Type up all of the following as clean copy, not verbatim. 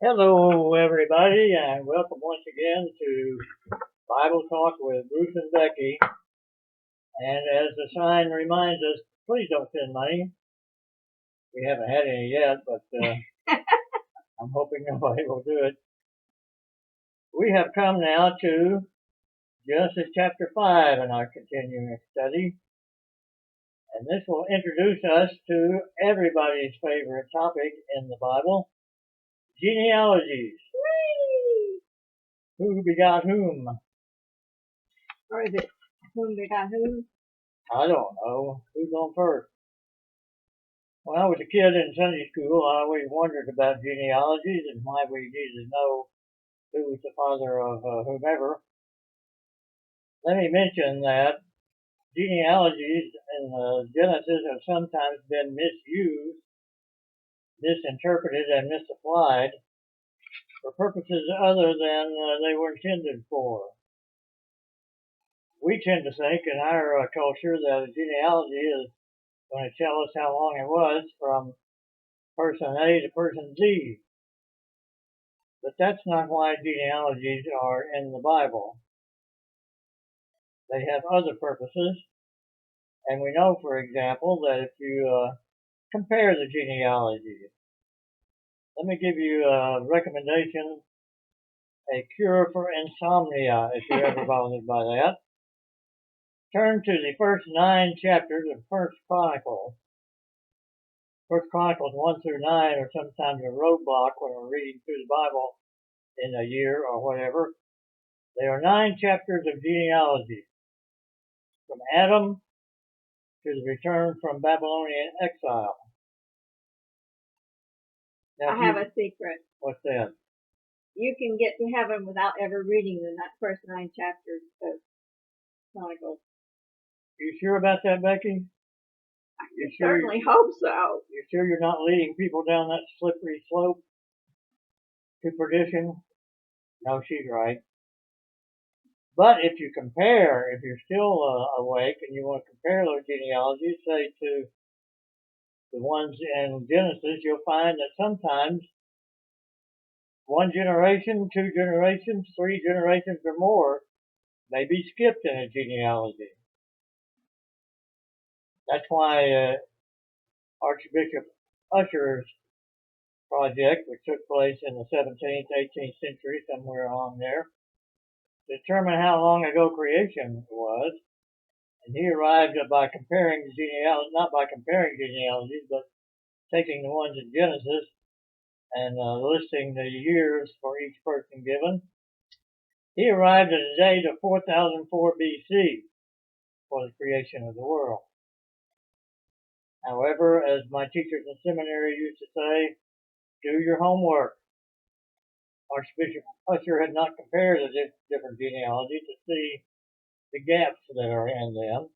Hello, everybody, and welcome once again to Bible Talk with Bruce and Becky. And as the sign reminds us, please don't send money. We haven't had any yet, but I'm hoping nobody will do it. We have come now to Genesis chapter 5 in our continuing study. And this will introduce us to everybody's favorite topic in the Bible, genealogies. Whee! Who begot whom? Or is it whom begot whom? I don't know. Who's on first? When I was a kid in Sunday school, I always wondered about genealogies and why we needed to know who was the father of whomever. Let me mention that genealogies in Genesis have sometimes been misused, misinterpreted, and misapplied for purposes other than they were intended for. We tend to think in our culture that a genealogy is going to tell us how long it was from person A to person Z. But that's not why genealogies are in the Bible. They have other purposes. And we know, for example, that if you compare the genealogies, let me give you a recommendation, a cure for insomnia, if you're ever bothered by that. Turn to the first 9 chapters of First Chronicles. First Chronicles 1 through 9 are sometimes a roadblock when we're reading through the Bible in a year or whatever. They are 9 chapters of genealogy, from Adam to the return from Babylonian exile. Now, I have a secret. What's that? You can get to heaven without ever reading the first 9 chapters of Chronicles. You sure about that, Becky? You certainly hope so. You sure you're not leading people down that slippery slope to perdition? No, she's right. But if you compare, if you're still awake and you want to compare those genealogies, say to the ones in Genesis, you'll find that sometimes 1 generation, 2 generations, 3 generations or more may be skipped in a genealogy. That's why Archbishop Usher's project, which took place in the 17th, 18th century, somewhere along there, to determine how long ago creation was. And he arrived by comparing the genealogies, not by comparing genealogies, but taking the ones in Genesis and listing the years for each person given. He arrived at a date of 4004 BC for the creation of the world. However, as my teachers in seminary used to say, do your homework. Archbishop Usher had not compared the different genealogies to see the gaps that are in them.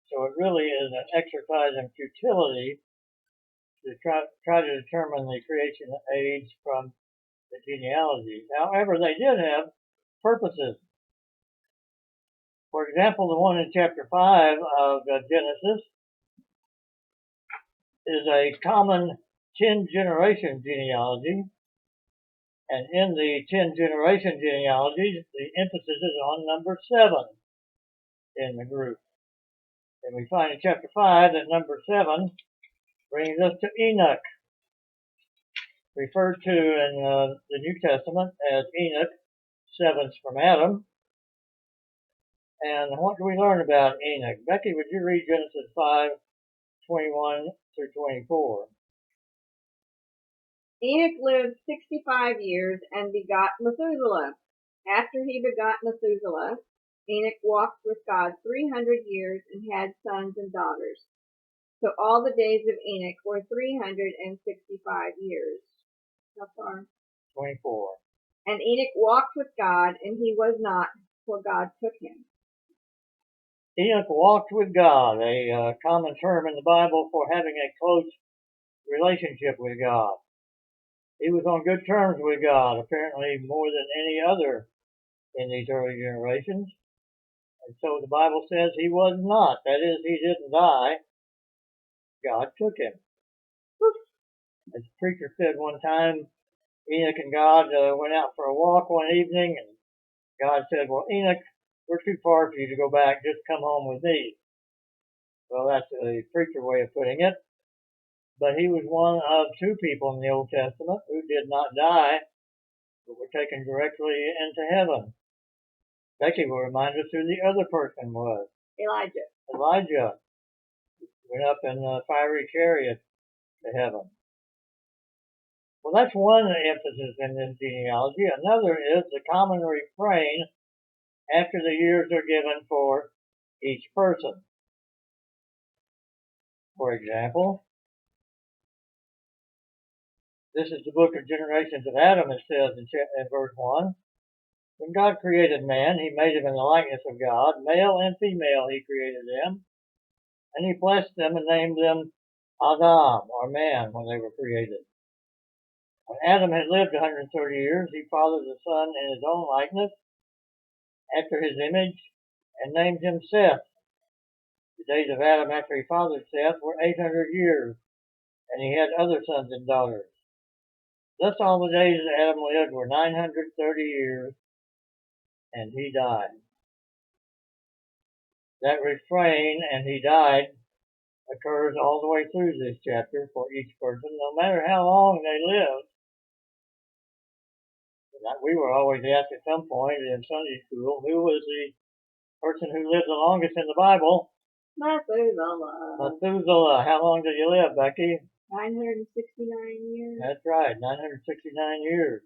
So it really is an exercise in futility to try to determine the creation age from the genealogies. However, they did have purposes. For example, the one in chapter 5 of Genesis is a common 10 generation genealogy. And in the 10 generation genealogies, the emphasis is on number 7 in the group. And we find in chapter 5 that number 7 brings us to Enoch, referred to in the New Testament as Enoch, 7th from Adam. And what do we learn about Enoch? Becky, would you read Genesis 5:21 through 24? Enoch lived 65 years and begot Methuselah. After he begot Methuselah, Enoch walked with God 300 years and had sons and daughters. So all the days of Enoch were 365 years. How far? 24. And Enoch walked with God, and he was not, for God took him. Enoch walked with God, a common term in the Bible for having a close relationship with God. He was on good terms with God, apparently more than any other in these early generations. And so the Bible says he was not. That is, he didn't die. God took him. As the preacher said one time, Enoch and God went out for a walk one evening, and God said, well, Enoch, we're too far for you to go back. Just come home with me. Well, that's a preacher way of putting it. But he was one of two people in the Old Testament who did not die, but were taken directly into heaven. Becky will remind us who the other person was. Elijah. Elijah went up in a fiery chariot to heaven. Well, that's one emphasis in this genealogy. Another is the common refrain after the years are given for each person. For example, this is the book of generations of Adam, it says in verse 1. When God created man, he made him in the likeness of God. Male and female he created them. And he blessed them and named them Adam, or man, when they were created. When Adam had lived 130 years, he fathered a son in his own likeness, after his image, and named him Seth. The days of Adam after he fathered Seth were 800 years, and he had other sons and daughters. Thus all the days that Adam lived were 930 years, and he died. That refrain, and he died, occurs all the way through this chapter for each person, no matter how long they lived. We were always asked at some point in Sunday school, who was the person who lived the longest in the Bible? Methuselah. Methuselah. How long did he live, Becky? 969 years. That's right, 969 years.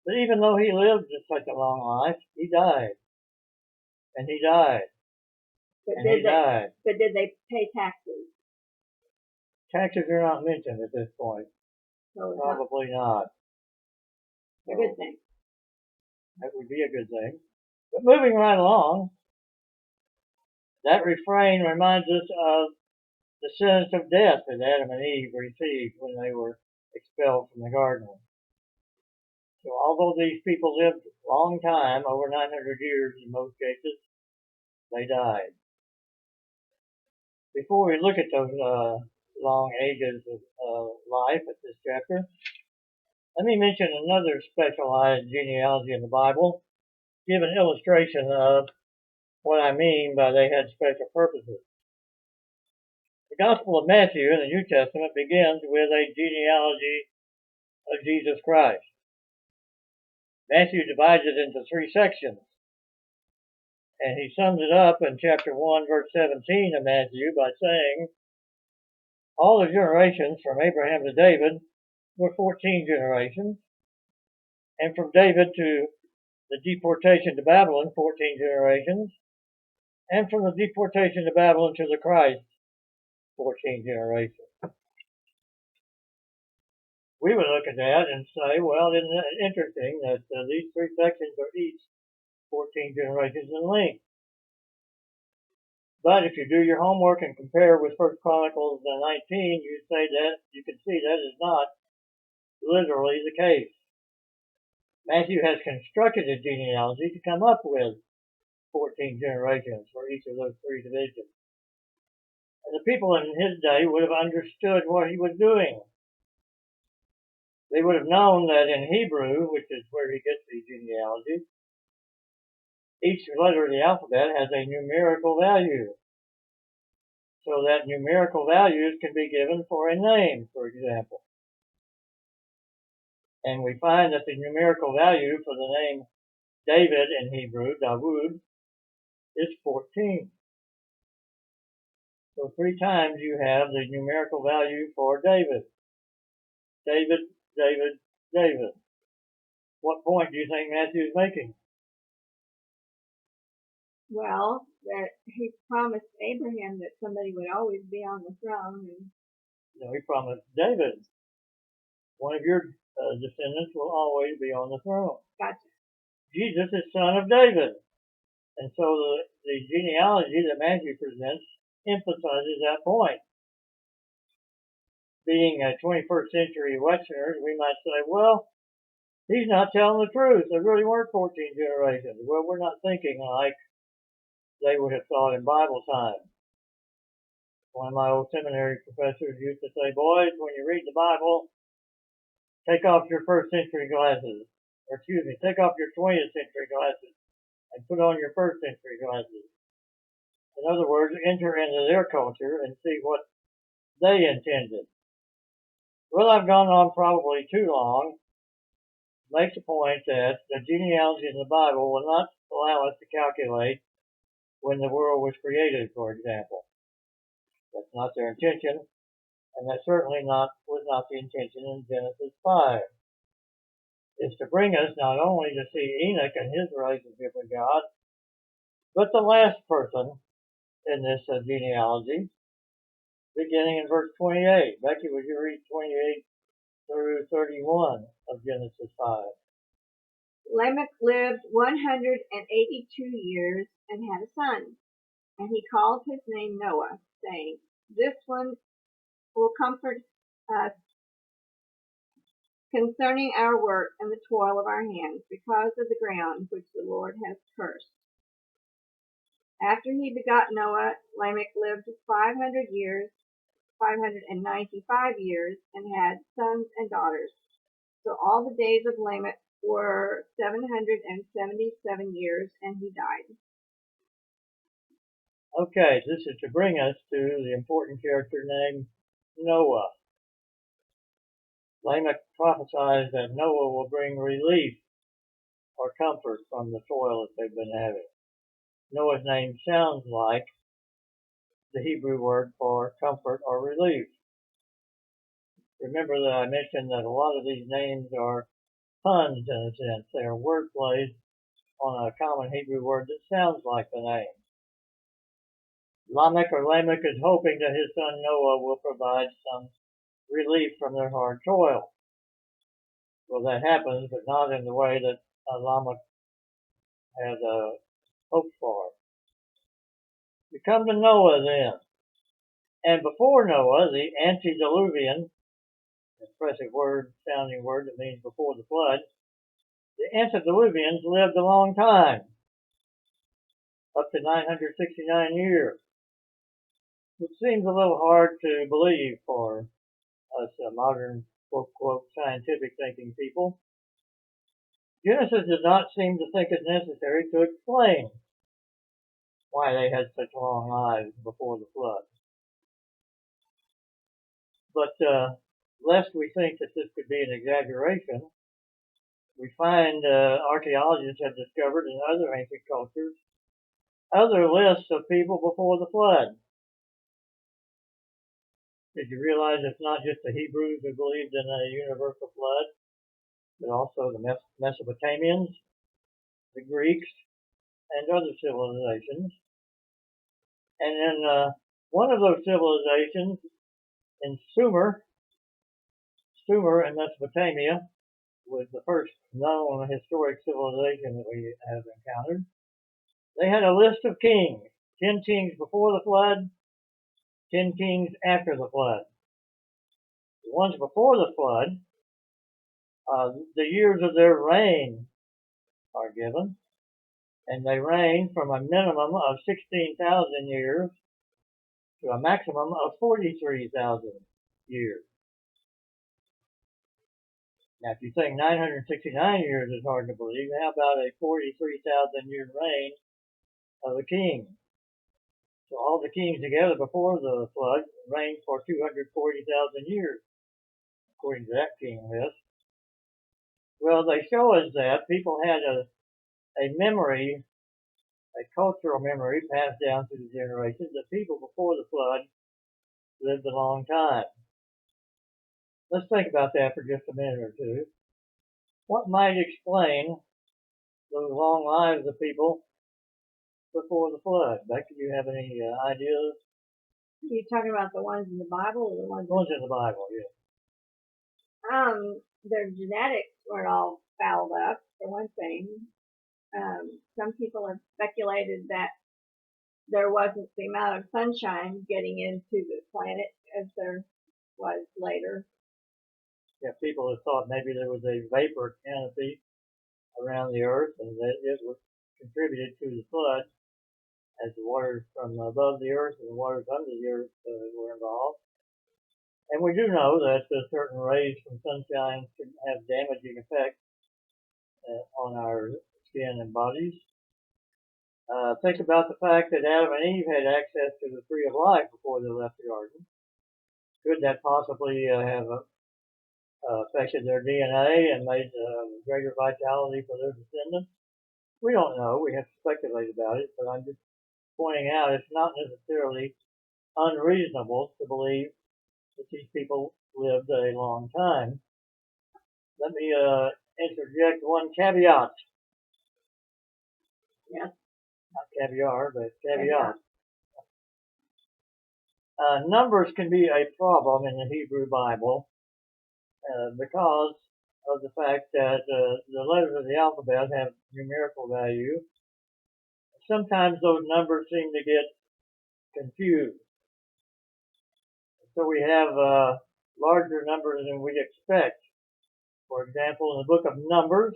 But even though he lived such a long life, he died. And he died. But and he died. But did they pay taxes? Taxes are not mentioned at this point. So Probably not. A good thing. That would be a good thing. But moving right along, that refrain reminds us of the sentence of death that Adam and Eve received when they were expelled from the garden. So although these people lived a long time, over 900 years in most cases, they died. Before we look at those long ages of life at this chapter, let me mention another specialized genealogy in the Bible, give an illustration of what I mean by they had special purposes. The Gospel of Matthew in the New Testament begins with a genealogy of Jesus Christ. Matthew divides it into three sections, and he sums it up in chapter 1, verse 17 of Matthew by saying, all the generations from Abraham to David were 14 generations, and from David to the deportation to Babylon, 14 generations, and from the deportation to Babylon to the Christ, 14 generations. We would look at that and say, well, isn't it interesting that these three sections are each 14 generations in length? But if you do your homework and compare with 1 Chronicles 19, you can see that is not literally the case. Matthew has constructed a genealogy to come up with 14 generations for each of those three divisions. And the people in his day would have understood what he was doing. They would have known that in Hebrew, which is where he gets these genealogies, each letter of the alphabet has a numerical value. So that numerical values can be given for a name, for example. And we find that the numerical value for the name David in Hebrew, Dawood, is 14. So three times you have the numerical value for David. David, David, David. What point do you think Matthew is making? Well, that he promised Abraham that somebody would always be on the throne. And no, he promised David, one of your descendants will always be on the throne. Gotcha. Jesus is son of David. And so the genealogy that Matthew presents emphasizes that point. Being a 21st century Westerners, we might say, well, he's not telling the truth. There really weren't 14 generations. Well, we're not thinking like they would have thought in Bible time. One of my old seminary professors used to say, boys, when you read the Bible, take off your first century glasses, or excuse me, take off your 20th century glasses and put on your first century glasses. In other words, enter into their culture and see what they intended. Well, I've gone on probably too long. Makes a point that the genealogy in the Bible will not allow us to calculate when the world was created, for example. That's not their intention, and that certainly was not the intention in Genesis 5. It's to bring us not only to see Enoch and his relationship with God, but the last person in this genealogy, beginning in verse 28. Becky, would you read 28 through 31 of Genesis 5? Lamech lived 182 years and had a son, and he called his name Noah, saying, "This one will comfort us concerning our work and the toil of our hands, because of the ground which the Lord has cursed." After he begot Noah, Lamech lived 595 years, and had sons and daughters. So all the days of Lamech were 777 years, and he died. Okay, this is to bring us to the important character named Noah. Lamech prophesies that Noah will bring relief or comfort from the toil that they've been having. Noah's name sounds like the Hebrew word for comfort or relief. Remember that I mentioned that a lot of these names are puns in a sense. They are word plays on a common Hebrew word that sounds like the name. Lamech is hoping that his son Noah will provide some relief from their hard toil. Well, that happens, but not in the way that Lamech had hoped for. We come to Noah then. And before Noah, the antediluvian, impressive sounding word that means before the flood, the antediluvians lived a long time, up to 969 years, which seems a little hard to believe for us modern, quote, quote, scientific thinking people. Genesis does not seem to think it necessary to explain why they had such long lives before the flood. But lest we think that this could be an exaggeration, we find archaeologists have discovered in other ancient cultures other lists of people before the flood. Did you realize it's not just the Hebrews who believed in a universal flood, but also the Mesopotamians, the Greeks, and other civilizations? And in one of those civilizations, in Sumer in Mesopotamia, was the first known historic civilization that we have encountered. They had a list of kings, 10 kings before the flood, 10 kings after the flood. The ones before the flood, the years of their reign are given, and they reigned from a minimum of 16,000 years to a maximum of 43,000 years. Now, if you think 969 years is hard to believe, how about a 43,000 year reign of a king? So all the kings together before the flood reigned for 240,000 years, according to that king list. Well, they show us that people had a memory, a cultural memory passed down through the generations, that people before the flood lived a long time. Let's think about that for just a minute or two. What might explain those long lives of people before the flood? Becky, do you have any ideas? Are you talking about the ones in the Bible or the ones in the Bible? Yeah. Their genetics weren't all fouled up, for one thing. Some people have speculated that there wasn't the amount of sunshine getting into the planet as there was later. Yeah, people have thought maybe there was a vapor canopy around the earth and that it was contributed to the flood as the waters from above the earth and the waters under the earth were involved. And we do know that certain rays from sunshine can have damaging effects on our skin and bodies. Think about the fact that Adam and Eve had access to the tree of life before they left the garden. Could that possibly have affected their DNA and made greater vitality for their descendants? We don't know. We have to speculate about it, but I'm just pointing out it's not necessarily unreasonable to believe that these people lived a long time. Let me interject one caveat. Yes. Not caviar, but caveat. Numbers can be a problem in the Hebrew Bible because of the fact that the letters of the alphabet have numerical value. Sometimes those numbers seem to get confused. So we have larger numbers than we'd expect. For example, in the book of Numbers,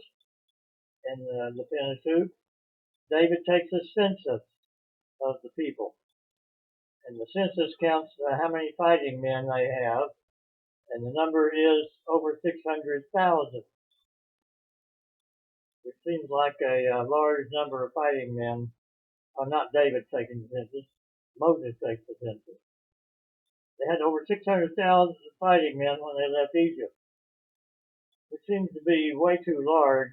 in the Pentateuch, David takes a census of the people. And the census counts how many fighting men they have, and the number is over 600,000. It seems like a large number of fighting men. Not David taking the census, Moses takes the census. They had over 600,000 fighting men when they left Egypt. It seems to be way too large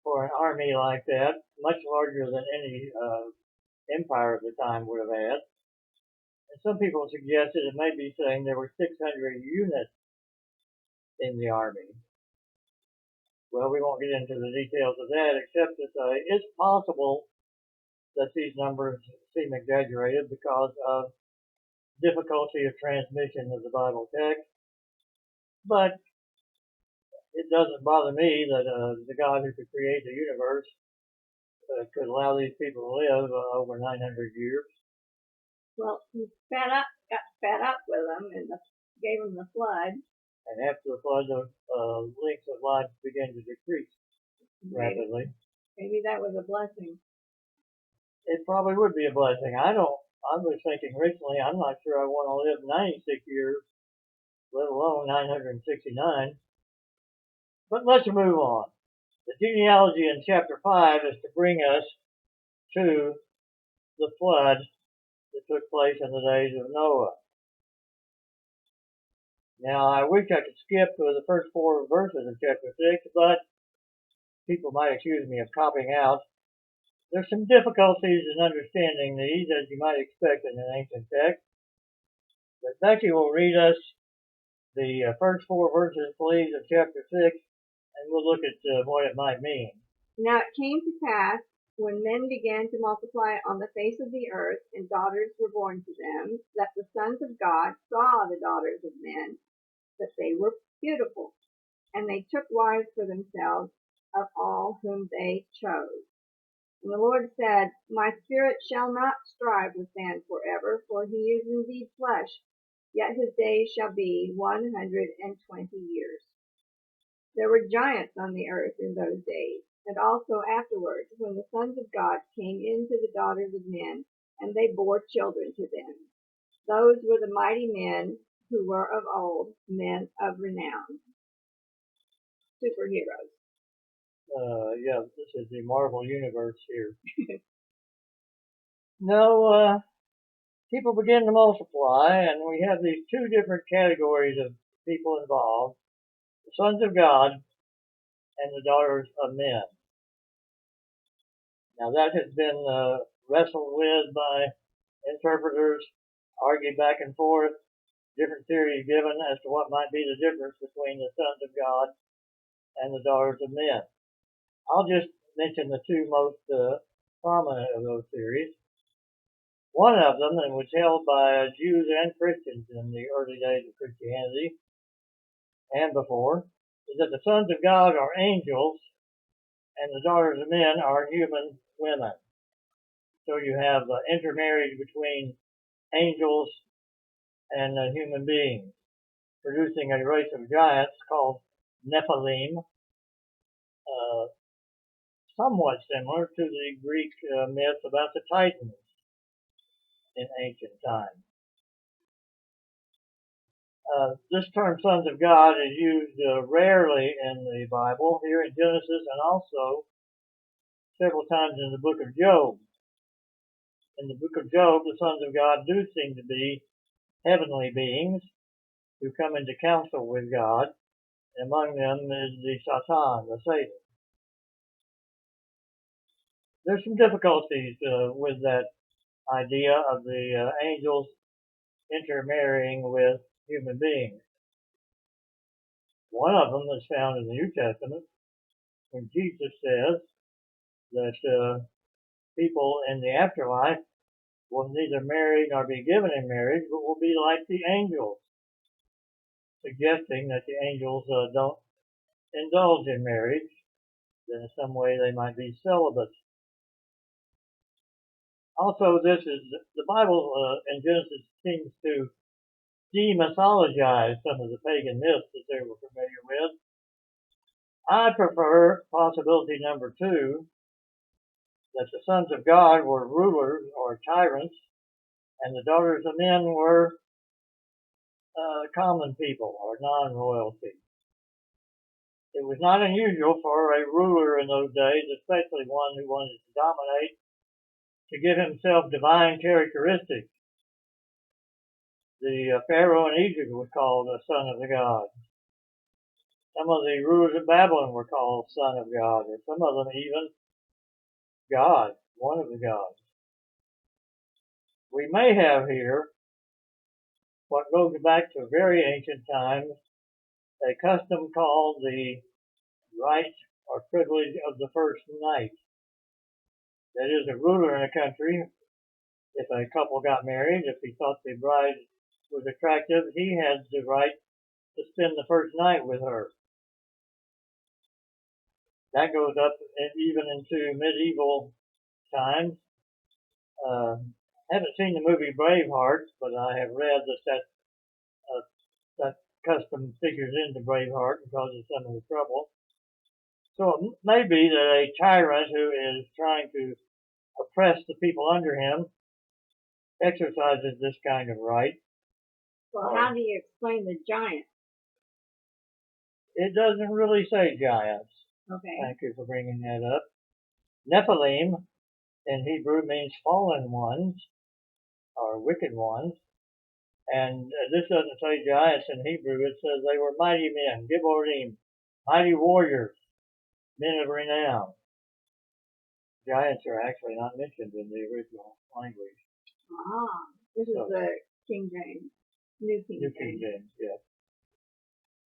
for an army like that, much larger than any empire of the time would have had. And some people suggested it may be saying there were 600 units in the army. Well, we won't get into the details of that except to say it's possible that these numbers seem exaggerated because of difficulty of transmission of the Bible text. But it doesn't bother me that the God who could create the universe could allow these people to live over 900 years. Well, he got fed up with them and gave them the flood. And after the flood, the length of life began to decrease rapidly. Maybe that was a blessing. It probably would be a blessing. I was thinking recently, I'm not sure I want to live 96 years, let alone 969. But let's move on. The genealogy in chapter 5 is to bring us to the flood that took place in the days of Noah. Now, I wish I could skip the first 4 verses of chapter 6, but people might accuse me of copying out. There's some difficulties in understanding these, as you might expect in an ancient text. But Becky will read us the first 4 verses, please, of chapter 6, and we'll look at what it might mean. Now it came to pass, when men began to multiply on the face of the earth, and daughters were born to them, that the sons of God saw the daughters of men, that they were beautiful, and they took wives for themselves of all whom they chose. And the Lord said, My spirit shall not strive with man forever, for he is indeed flesh, yet his days shall be 120 years. There were giants on the earth in those days, and also afterwards, when the sons of God came into the daughters of men, and they bore children to them. Those were the mighty men who were of old, men of renown. Superheroes. Yeah, this is the Marvel Universe here. No, people begin to multiply, and we have these 2 different categories of people involved, the sons of God and the daughters of men. Now that has been wrestled with by interpreters, argued back and forth, different theories given as to what might be the difference between the sons of God and the daughters of men. I'll just mention the 2 most prominent of those theories. One of them, and was held by Jews and Christians in the early days of Christianity and before, is that the sons of God are angels and the daughters of men are human women. So you have intermarriage between angels and human beings, producing a race of giants called Nephilim, somewhat similar to the Greek myth about the Titans in ancient times. This term sons of God is used rarely in the Bible, here in Genesis and also several times in the book of Job. In the book of Job, the sons of God do seem to be heavenly beings who come into council with God. And among them is the Satan, the Satan. There's some difficulties with that idea of the angels intermarrying with human beings. One of them is found in the New Testament when Jesus says that people in the afterlife will neither marry nor be given in marriage, but will be like the angels, suggesting that the angels don't indulge in marriage, that in some way they might be celibate. Also, the Bible in Genesis seems to demythologize some of the pagan myths that they were familiar with. I prefer possibility number 2, that the sons of God were rulers or tyrants, and the daughters of men were common people or non-royalty. It was not unusual for a ruler in those days, especially one who wanted to dominate, to give himself divine characteristics. The Pharaoh in Egypt was called a son of the God. Some of the rulers of Babylon were called son of God, or some of them even God, one of the gods. We may have here what goes back to very ancient times, a custom called the right or privilege of the first night. That is, a ruler in a country, if a couple got married, if he thought the bride was attractive, he had the right to spend the first night with her. That goes up even into medieval times. I haven't seen the movie Braveheart, but I have read that custom figures into Braveheart and causes some of the trouble. So it may be that a tyrant who is trying to oppress the people under him exercises this kind of right. Well, how do you explain the giant? It doesn't really say giants. Okay. Thank you for bringing that up. Nephilim in Hebrew means fallen ones or wicked ones. And this doesn't say giants in Hebrew. It says they were mighty men, Gibborim, mighty warriors, men of renown. Giants are actually not mentioned in the original language. This is the King James, New King James, yes.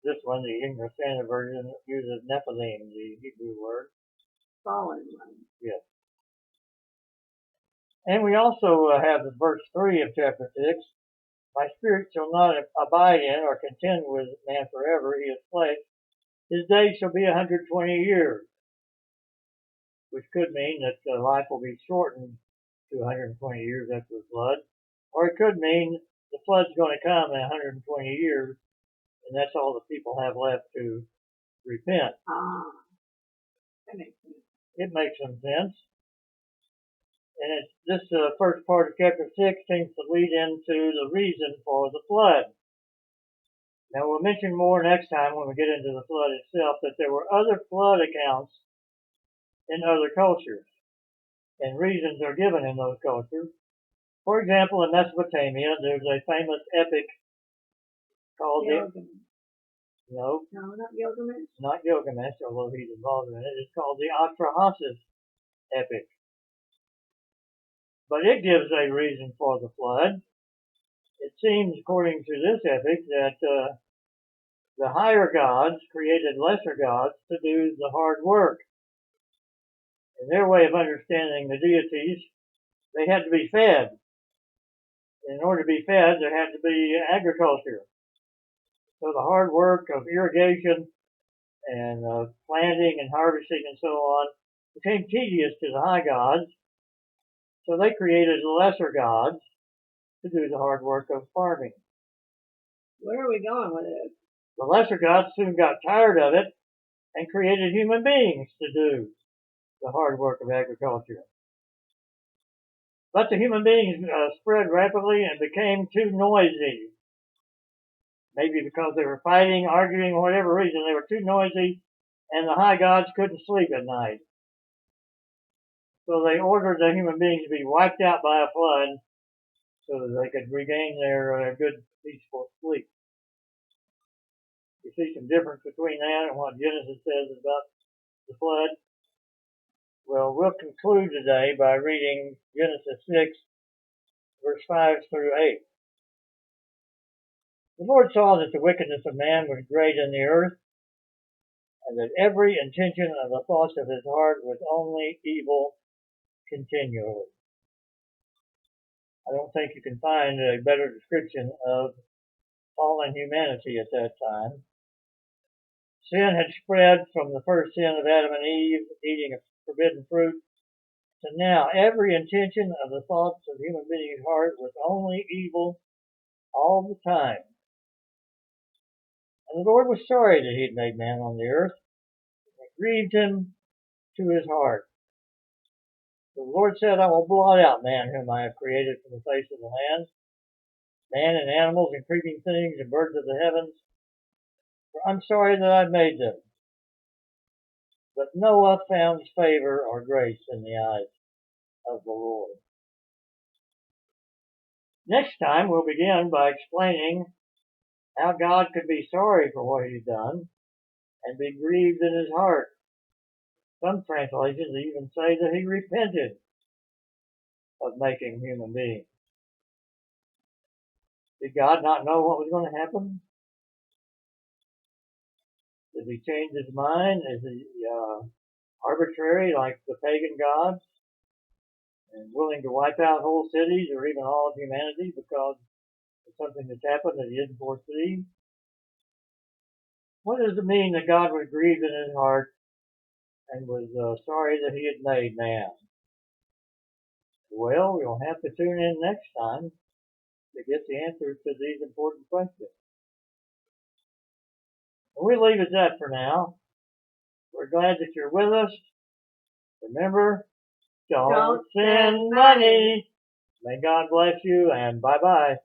This one, the English Standard Version, uses Nephilim, the Hebrew word. Fallen one. Yes. And we also have the verse 3 of chapter 6. My spirit shall not abide in or contend with man forever. He is flesh. His days shall be 120 years, which could mean that life will be shortened to 120 years after the flood. Or it could mean the flood's going to come in 120 years, and that's all the people have left to repent. That makes sense. It makes some sense. And this first part of chapter 6 seems to lead into the reason for the flood. Now we'll mention more next time when we get into the flood itself that there were other flood accounts in other cultures, and reasons are given in those cultures. For example, in Mesopotamia, there's a famous epic called No, not Gilgamesh. Not Gilgamesh, although he's involved in it. It's called the Atrahasis epic. But it gives a reason for the flood. It seems, according to this epic, that the higher gods created lesser gods to do the hard work. In their way of understanding the deities, they had to be fed. In order to be fed, there had to be agriculture. So the hard work of irrigation and planting and harvesting and so on became tedious to the high gods. So they created lesser gods to do the hard work of farming. Where are we going with this? The lesser gods soon got tired of it and created human beings to do the hard work of agriculture. But the human beings spread rapidly and became too noisy. Maybe because they were fighting, arguing, whatever reason, they were too noisy, and the high gods couldn't sleep at night. So they ordered the human beings to be wiped out by a flood so that they could regain their good, peaceful sleep. You see some difference between that and what Genesis says about the flood? Well, we'll conclude today by reading Genesis 6, verse 5 through 8. The Lord saw that the wickedness of man was great in the earth, and that every intention of the thoughts of his heart was only evil continually. I don't think you can find a better description of fallen humanity at that time. Sin had spread from the first sin of Adam and Eve, eating a forbidden fruit, to now every intention of the thoughts of human beings' heart was only evil all the time. And the Lord was sorry that he had made man on the earth. It grieved him to his heart. The Lord said, I will blot out man whom I have created from the face of the land, man and animals and creeping things and birds of the heavens, for I'm sorry that I made them. But Noah found favor or grace in the eyes of the Lord. Next time we'll begin by explaining how God could be sorry for what he'd done and be grieved in his heart. Some translations even say that he repented of making human beings. Did God not know what was going to happen? Did he change his mind? Is he arbitrary like the pagan gods and willing to wipe out whole cities or even all of humanity because of something that's happened that he didn't foresee? What does it mean that God was grieved in his heart and was sorry that he had made man? Well, we'll have to tune in next time to get the answers to these important questions. And we leave it at that for now. We're glad that you're with us. Remember, don't send money. May God bless you, and bye-bye.